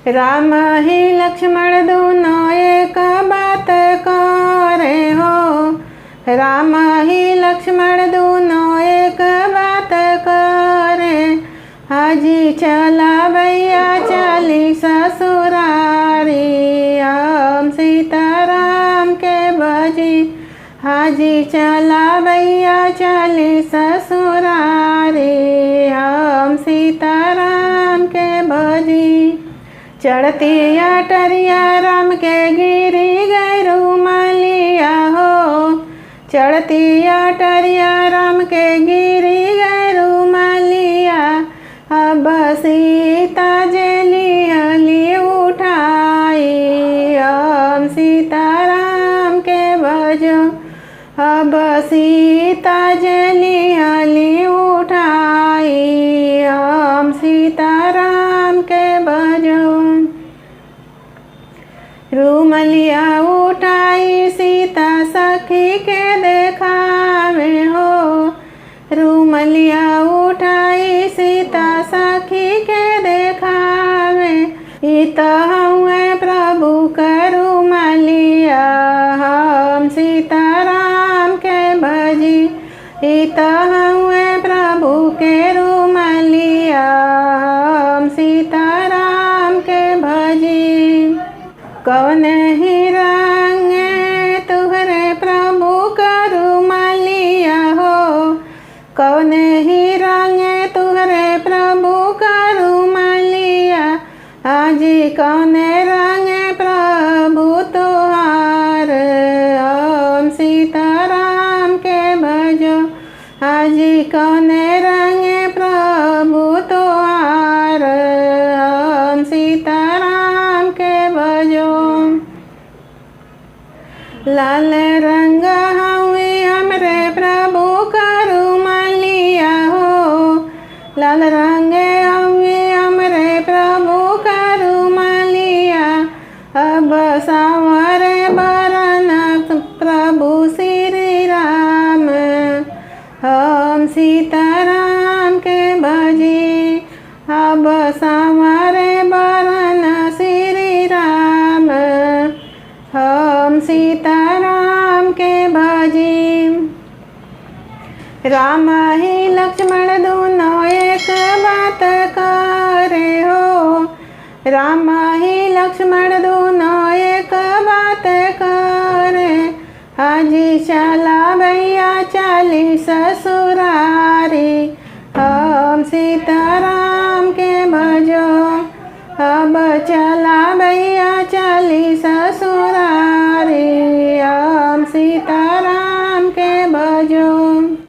राम ही लक्ष्मण दोनों एक बात करे हो। राम ही लक्ष्मण दोनों एक बात करे। हाजी चला भैया चली ससुरारी। हम सीताराम के भजी। हाजी चला भैया चली ससुरारी। हम सीताराम के भजी। चढ़ती अटरिया राम के गिरी गई रुमालिया हो। चढ़ती अटरिया राम के गिरी गई रुमालिया। अब सीता जेली हली उठाई। हम सीताराम के भजो। अब सीता जेली हली उठाई। हम सीताराम के भजो। रुमलिया उठाई सीता सखी के देखावे हो। रुमलिया उठाई सीता सखी के देखावे। इत हुए प्रभु का रुमलिया। हम सीताराम के भजी। इत हुए प्रभु के रुमलिया। हम सीताराम के भजी। कौन ही रंग तुहरे प्रभु का रुमालिया हो। कौन ही रंग तुहरे प्रभु का रुमालिया। हाजी कौन रंग प्रभु तुहार। हम सीताराम के भजो। हाजी कौन रंग प्रभु तुहार। हम सीताराम के भजो। लाल रंग हुए हमरे प्रभु का रुमालिया हो। लाल रंग हुए हमरे प्रभु का रुमालिया। अब सांवर बरन प्रभु श्री राम। हम सीताराम के भजी। अब सांवर बरन श्री राम। हम सीताराम के भजी। राम ही लक्ष्मण दोनों एक बात करे हो। राम ही लक्ष्मण दोनों एक बात करे। हाजी चला भैया चली ससुरारी। हम सीताराम के भजो। अब चला भैया चली ससुरारी। हम सीताराम के भजो।